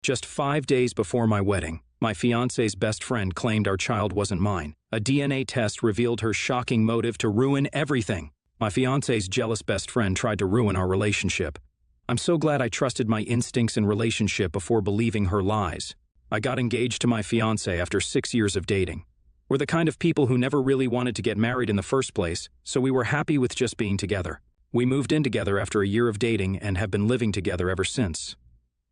Just 5 days before my wedding, my fiancé's best friend claimed our child wasn't mine. A DNA test revealed her shocking motive to ruin everything. My fiancé's jealous best friend tried to ruin our relationship. I'm so glad I trusted my instincts in relationship before believing her lies. I got engaged to my fiancé after 6 years of dating. We're the kind of people who never really wanted to get married in the first place, so we were happy with just being together. We moved in together after a year of dating and have been living together ever since.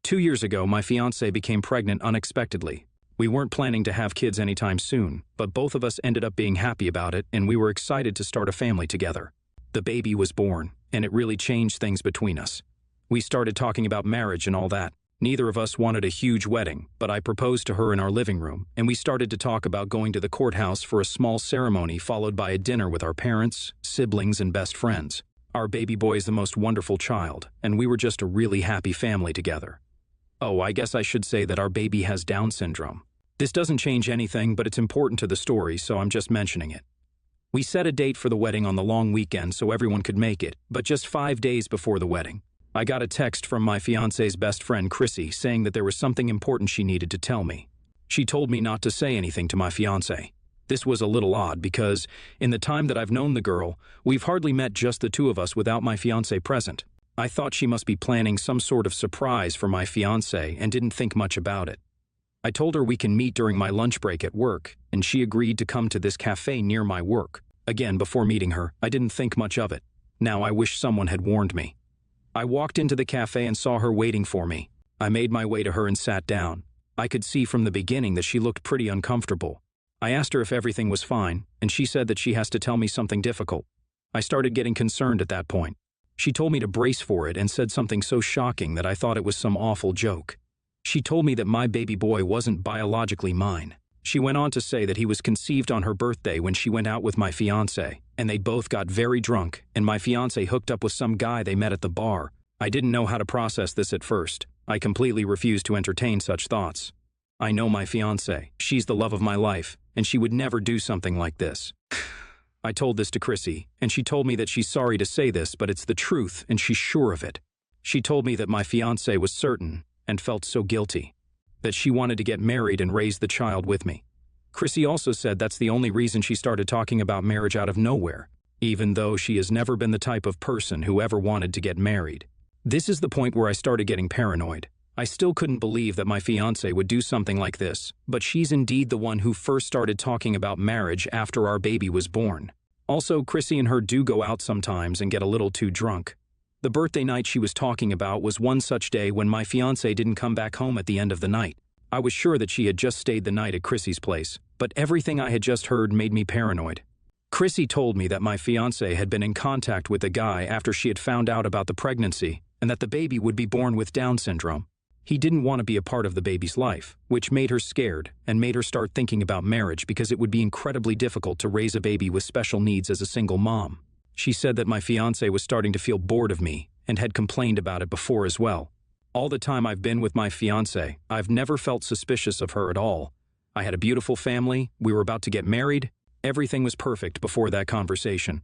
2 years ago, my fiancée became pregnant unexpectedly. We weren't planning to have kids anytime soon, but both of us ended up being happy about it, and we were excited to start a family together. The baby was born, and it really changed things between us. We started talking about marriage and all that. Neither of us wanted a huge wedding, but I proposed to her in our living room, and we started to talk about going to the courthouse for a small ceremony followed by a dinner with our parents, siblings, and best friends. Our baby boy is the most wonderful child, and we were just a really happy family together. Oh, I guess I should say that our baby has Down syndrome. This doesn't change anything, but it's important to the story, so I'm just mentioning it. We set a date for the wedding on the long weekend so everyone could make it, but just 5 days before the wedding, I got a text from my fiancé's best friend Chrissy saying that there was something important she needed to tell me. She told me not to say anything to my fiancé. This was a little odd because, in the time that I've known the girl, we've hardly met just the two of us without my fiancé present. I thought she must be planning some sort of surprise for my fiancé and didn't think much about it. I told her we can meet during my lunch break at work, and she agreed to come to this cafe near my work. Again, before meeting her, I didn't think much of it. Now I wish someone had warned me. I walked into the cafe and saw her waiting for me. I made my way to her and sat down. I could see from the beginning that she looked pretty uncomfortable. I asked her if everything was fine, and she said that she has to tell me something difficult. I started getting concerned at that point. She told me to brace for it and said something so shocking that I thought it was some awful joke. She told me that my baby boy wasn't biologically mine. She went on to say that he was conceived on her birthday when she went out with my fiancé, and they both got very drunk, and my fiancé hooked up with some guy they met at the bar. I didn't know how to process this at first. I completely refused to entertain such thoughts. I know my fiancé. She's the love of my life, and she would never do something like this. I told this to Chrissy, and she told me that she's sorry to say this, but it's the truth, and she's sure of it. She told me that my fiancé was certain, and felt so guilty, that she wanted to get married and raise the child with me. Chrissy also said that's the only reason she started talking about marriage out of nowhere, even though she has never been the type of person who ever wanted to get married. This is the point where I started getting paranoid. I still couldn't believe that my fiancé would do something like this, but she's indeed the one who first started talking about marriage after our baby was born. Also, Chrissy and her do go out sometimes and get a little too drunk. The birthday night she was talking about was one such day when my fiancé didn't come back home at the end of the night. I was sure that she had just stayed the night at Chrissy's place, but everything I had just heard made me paranoid. Chrissy told me that my fiancé had been in contact with a guy after she had found out about the pregnancy and that the baby would be born with Down syndrome. He didn't want to be a part of the baby's life, which made her scared and made her start thinking about marriage because it would be incredibly difficult to raise a baby with special needs as a single mom. She said that my fiancé was starting to feel bored of me and had complained about it before as well. All the time I've been with my fiancé, I've never felt suspicious of her at all. I had a beautiful family, we were about to get married, everything was perfect before that conversation.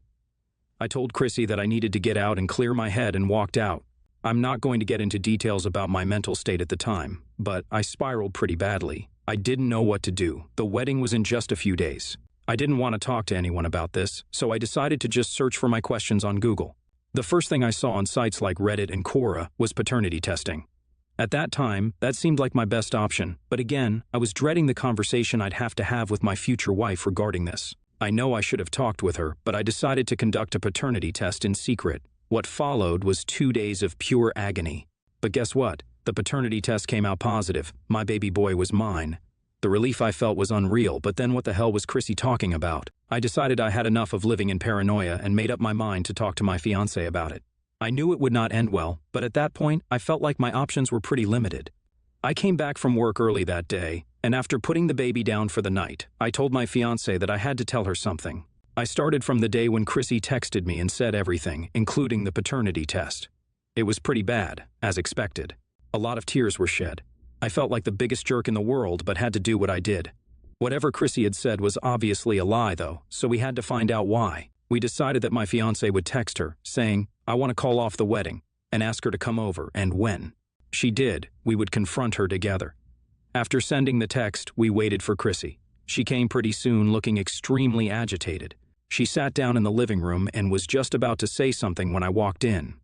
I told Chrissy that I needed to get out and clear my head and walked out. I'm not going to get into details about my mental state at the time, but I spiraled pretty badly. I didn't know what to do. The wedding was in just a few days. I didn't want to talk to anyone about this, so I decided to just search for my questions on Google. The first thing I saw on sites like Reddit and Quora was paternity testing. At that time, that seemed like my best option, but again, I was dreading the conversation I'd have to have with my future wife regarding this. I know I should have talked with her, but I decided to conduct a paternity test in secret. What followed was 2 days of pure agony. But guess what? The paternity test came out positive. My baby boy was mine. The relief I felt was unreal, but then what the hell was Chrissy talking about? I decided I had enough of living in paranoia and made up my mind to talk to my fiancé about it. I knew it would not end well, but at that point, I felt like my options were pretty limited. I came back from work early that day, and after putting the baby down for the night, I told my fiancé that I had to tell her something. I started from the day when Chrissy texted me and said everything, including the paternity test. It was pretty bad, as expected. A lot of tears were shed. I felt like the biggest jerk in the world, but had to do what I did. Whatever Chrissy had said was obviously a lie, though, so we had to find out why. We decided that my fiancé would text her, saying, "I want to call off the wedding," and ask her to come over, and when. she did, we would confront her together. After sending the text, we waited for Chrissy. She came pretty soon, looking extremely agitated. She sat down in the living room and was just about to say something when I walked in.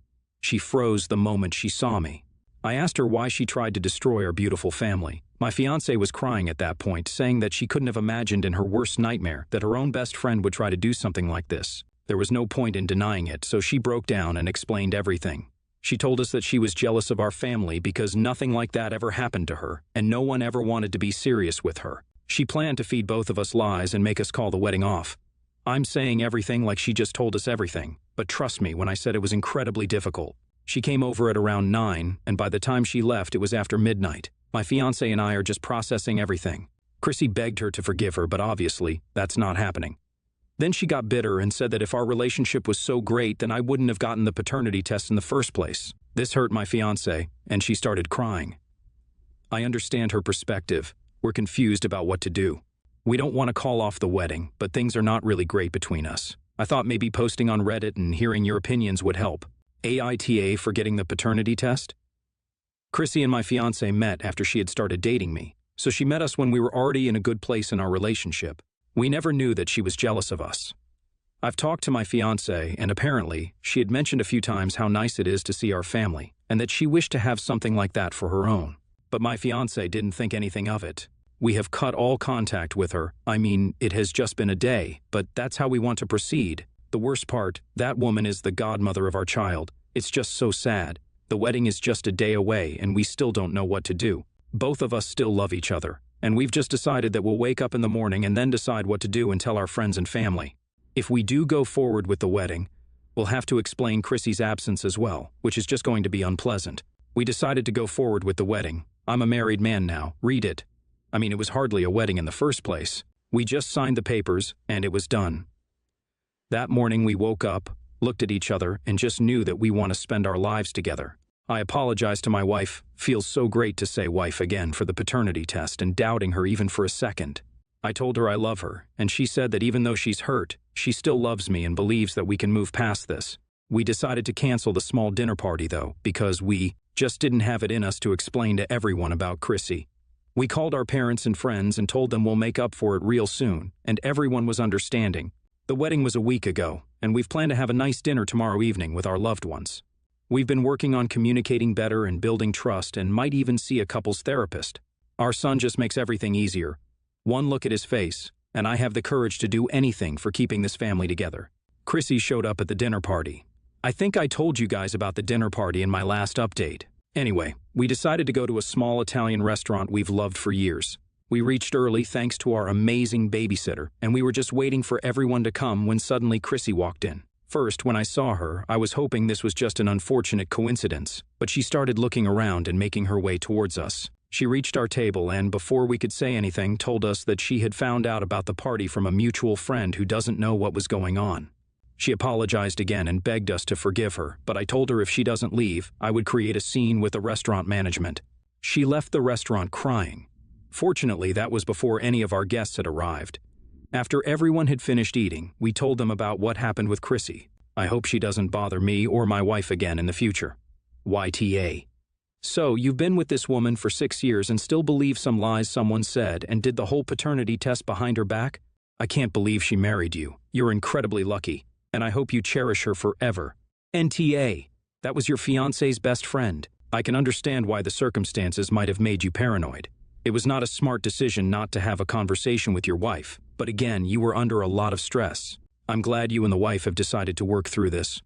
She froze the moment she saw me. I asked her why she tried to destroy our beautiful family. My fiancée was crying at that point, saying that she couldn't have imagined in her worst nightmare that her own best friend would try to do something like this. There was no point in denying it, so she broke down and explained everything. She told us that she was jealous of our family because nothing like that ever happened to her, and no one ever wanted to be serious with her. She planned to feed both of us lies and make us call the wedding off. I'm saying everything like she just told us everything, but trust me when I said it was incredibly difficult. She came over at around 9, and by the time she left, it was after midnight. My fiancé and I are just processing everything. Chrissy begged her to forgive her, but obviously, that's not happening. Then she got bitter and said that if our relationship was so great, then I wouldn't have gotten the paternity test in the first place. This hurt my fiancé, and she started crying. I understand her perspective. We're confused about what to do. We don't want to call off the wedding, but things are not really great between us. I thought maybe posting on Reddit and hearing your opinions would help. AITA for getting the paternity test? Chrissy and my fiancé met after she had started dating me, so she met us when we were already in a good place in our relationship. We never knew that she was jealous of us. I've talked to my fiancé, and apparently, she had mentioned a few times how nice it is to see our family, and that she wished to have something like that for her own. But my fiancé didn't think anything of it. We have cut all contact with her. I mean, it has just been a day, but that's how we want to proceed. The worst part, that woman is the godmother of our child. It's just so sad. The wedding is just a day away, and we still don't know what to do. Both of us still love each other, and we've just decided that we'll wake up in the morning and then decide what to do and tell our friends and family. If we do go forward with the wedding, we'll have to explain Chrissy's absence as well, which is just going to be unpleasant. We decided to go forward with the wedding. I'm a married man now. Read it. I mean, it was hardly a wedding in the first place. We just signed the papers, and it was done. That morning we woke up, looked at each other, and just knew that we want to spend our lives together. I apologized to my wife. Feels so great to say wife again for the paternity test and doubting her even for a second. I told her I love her, and she said that even though she's hurt, she still loves me and believes that we can move past this. We decided to cancel the small dinner party, though, because we just didn't have it in us to explain to everyone about Chrissy. We called our parents and friends and told them we'll make up for it real soon, and everyone was understanding. The wedding was a week ago, and we've planned to have a nice dinner tomorrow evening with our loved ones. We've been working on communicating better and building trust and might even see a couples therapist. Our son just makes everything easier. One look at his face, and I have the courage to do anything for keeping this family together. Chrissy showed up at the dinner party. I think I told you guys about the dinner party in my last update. Anyway, we decided to go to a small Italian restaurant we've loved for years. We reached early thanks to our amazing babysitter, and we were just waiting for everyone to come when suddenly Chrissy walked in. First, when I saw her, I was hoping this was just an unfortunate coincidence, but she started looking around and making her way towards us. She reached our table and, before we could say anything, told us that she had found out about the party from a mutual friend who doesn't know what was going on. She apologized again and begged us to forgive her, but I told her if she doesn't leave, I would create a scene with the restaurant management. She left the restaurant crying. Fortunately, that was before any of our guests had arrived. After everyone had finished eating, we told them about what happened with Chrissy. I hope she doesn't bother me or my wife again in the future. YTA. So, you've been with this woman for 6 years and still believe some lies someone said and did the whole paternity test behind her back? I can't believe she married you. You're incredibly lucky, and I hope you cherish her forever. NTA. That was your fiancé's best friend. I can understand why the circumstances might have made you paranoid. It was not a smart decision not to have a conversation with your wife, but again, you were under a lot of stress. I'm glad you and the wife have decided to work through this.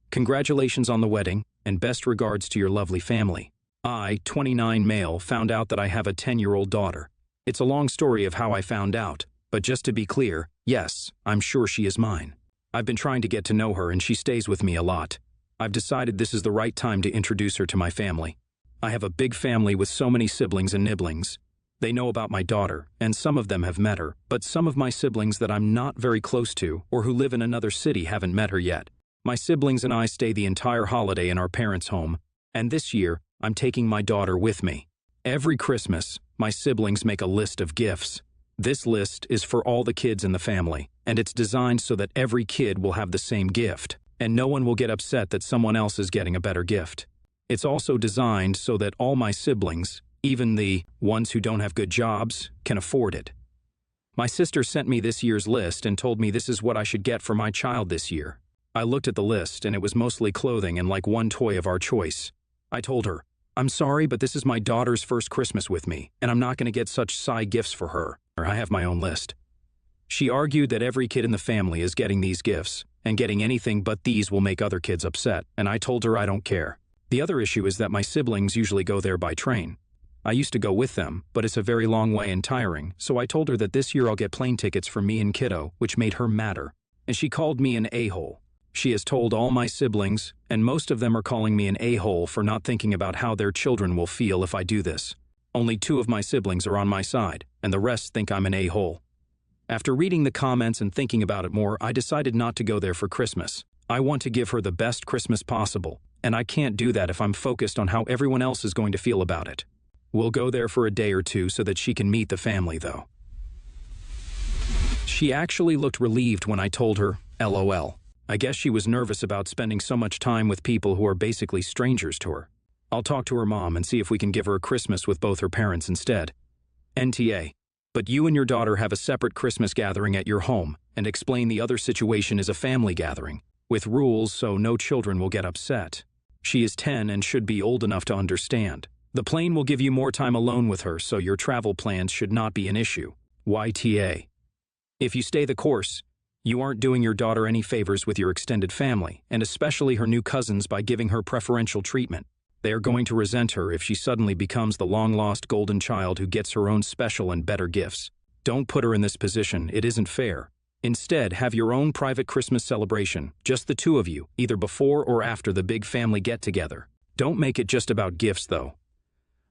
Congratulations on the wedding, and best regards to your lovely family. I, 29 male, found out that I have a 10-year-old daughter. It's a long story of how I found out, but just to be clear, yes, I'm sure she is mine. I've been trying to get to know her and she stays with me a lot. I've decided this is the right time to introduce her to my family. I have a big family with so many siblings and nibblings. They know about my daughter, and some of them have met her, but some of my siblings that I'm not very close to or who live in another city haven't met her yet. My siblings and I stay the entire holiday in our parents' home, and this year, I'm taking my daughter with me. Every Christmas, my siblings make a list of gifts. This list is for all the kids in the family, and it's designed so that every kid will have the same gift, and no one will get upset that someone else is getting a better gift. It's also designed so that all my siblings, even the ones who don't have good jobs, can afford it. My sister sent me this year's list and told me this is what I should get for my child this year. I looked at the list and it was mostly clothing and like one toy of our choice. I told her, "I'm sorry, but this is my daughter's first Christmas with me, and I'm not going to get such side gifts for her. I have my own list." She argued that every kid in the family is getting these gifts, and getting anything but these will make other kids upset, and I told her I don't care. The other issue is that my siblings usually go there by train. I used to go with them, but it's a very long way and tiring, so I told her that this year I'll get plane tickets for me and kiddo, which made her madder. And she called me an a-hole. She has told all my siblings, and most of them are calling me an a-hole for not thinking about how their children will feel if I do this. Only 2 of my siblings are on my side, and the rest think I'm an a-hole. After reading the comments and thinking about it more, I decided not to go there for Christmas. I want to give her the best Christmas possible, and I can't do that if I'm focused on how everyone else is going to feel about it. We'll go there for a day or 2 so that she can meet the family, though. She actually looked relieved when I told her, LOL. I guess she was nervous about spending so much time with people who are basically strangers to her. I'll talk to her mom and see if we can give her a Christmas with both her parents instead. NTA. But you and your daughter have a separate Christmas gathering at your home, and explain the other situation is a family gathering, with rules so no children will get upset. She is 10 and should be old enough to understand. The plane will give you more time alone with her, so your travel plans should not be an issue. YTA. If you stay the course, you aren't doing your daughter any favors with your extended family, and especially her new cousins by giving her preferential treatment. They are going to resent her if she suddenly becomes the long-lost golden child who gets her own special and better gifts. Don't put her in this position, it isn't fair. Instead, have your own private Christmas celebration, just the 2 of you, either before or after the big family get-together. Don't make it just about gifts, though.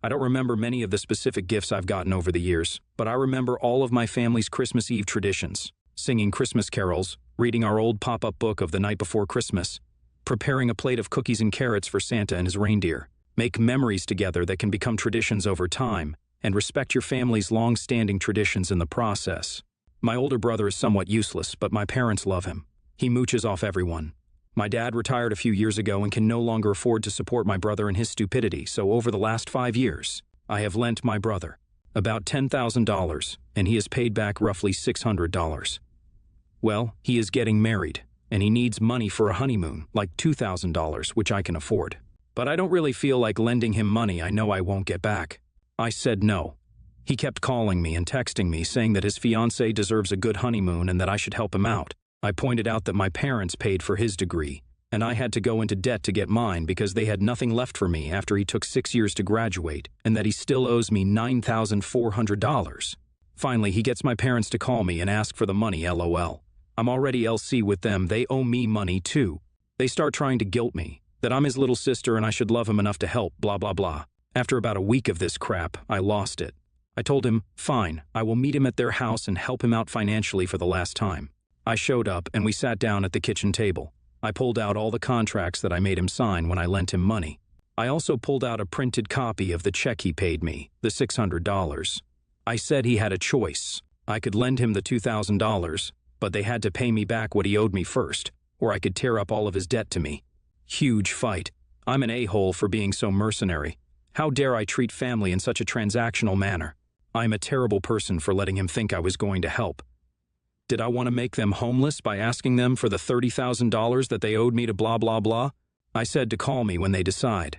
I don't remember many of the specific gifts I've gotten over the years, but I remember all of my family's Christmas Eve traditions. Singing Christmas carols, reading our old pop-up book of the night before Christmas, preparing a plate of cookies and carrots for Santa and his reindeer. Make memories together that can become traditions over time, and respect your family's long-standing traditions in the process. My older brother is somewhat useless, but my parents love him. He mooches off everyone. My dad retired a few years ago and can no longer afford to support my brother in his stupidity, so over the last 5 years, I have lent my brother about $10,000, and he has paid back roughly $600. Well, he is getting married, and he needs money for a honeymoon, like $2,000, which I can afford. But I don't really feel like lending him money I know I won't get back. I said no. He kept calling me and texting me saying that his fiancée deserves a good honeymoon and that I should help him out. I pointed out that my parents paid for his degree, and I had to go into debt to get mine because they had nothing left for me after he took 6 years to graduate, and that he still owes me $9,400. Finally, he gets my parents to call me and ask for the money, LOL. I'm already LC with them, they owe me money too. They start trying to guilt me, that I'm his little sister and I should love him enough to help, blah blah blah. After about a week of this crap, I lost it. I told him, fine, I will meet him at their house and help him out financially for the last time. I showed up and we sat down at the kitchen table. I pulled out all the contracts that I made him sign when I lent him money. I also pulled out a printed copy of the check he paid me, the $600. I said he had a choice. I could lend him the $2,000, but they had to pay me back what he owed me first, or I could tear up all of his debt to me. Huge fight. I'm an a-hole for being so mercenary. How dare I treat family in such a transactional manner? I'm a terrible person for letting him think I was going to help. Did I want to make them homeless by asking them for the $30,000 that they owed me to blah blah blah? I said to call me when they decide.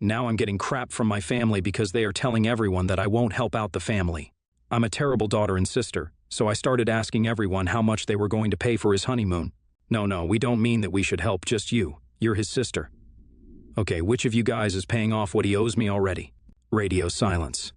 Now I'm getting crap from my family because they are telling everyone that I won't help out the family. I'm a terrible daughter and sister, so I started asking everyone how much they were going to pay for his honeymoon. No, we don't mean that we should help, just you. You're his sister. Okay, which of you guys is paying off what he owes me already? Radio silence.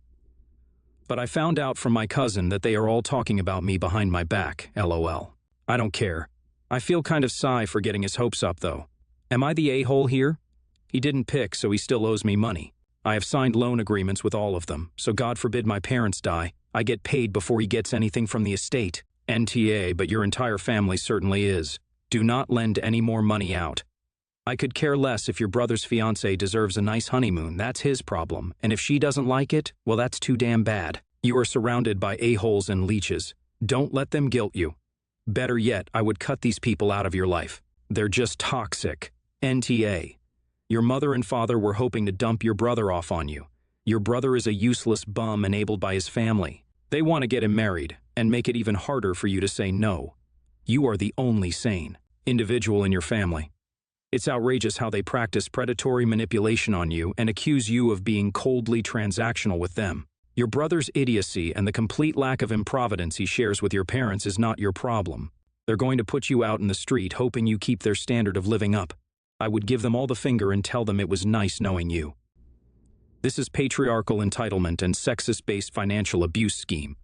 But I found out from my cousin that they are all talking about me behind my back, LOL. I don't care. I feel kind of sigh for getting his hopes up, though. Am I the a-hole here? He didn't pick, so he still owes me money. I have signed loan agreements with all of them, so God forbid my parents die, I get paid before he gets anything from the estate. NTA, but your entire family certainly is. Do not lend any more money out. I could care less if your brother's fiancée deserves a nice honeymoon, that's his problem, and if she doesn't like it, well, that's too damn bad. You are surrounded by a-holes and leeches. Don't let them guilt you. Better yet, I would cut these people out of your life. They're just toxic. NTA. Your mother and father were hoping to dump your brother off on you. Your brother is a useless bum enabled by his family. They want to get him married and make it even harder for you to say no. You are the only sane individual in your family. It's outrageous how they practice predatory manipulation on you and accuse you of being coldly transactional with them. Your brother's idiocy and the complete lack of improvidence he shares with your parents is not your problem. They're going to put you out in the street hoping you keep their standard of living up. I would give them all the finger and tell them it was nice knowing you. This is patriarchal entitlement and sexist-based financial abuse scheme.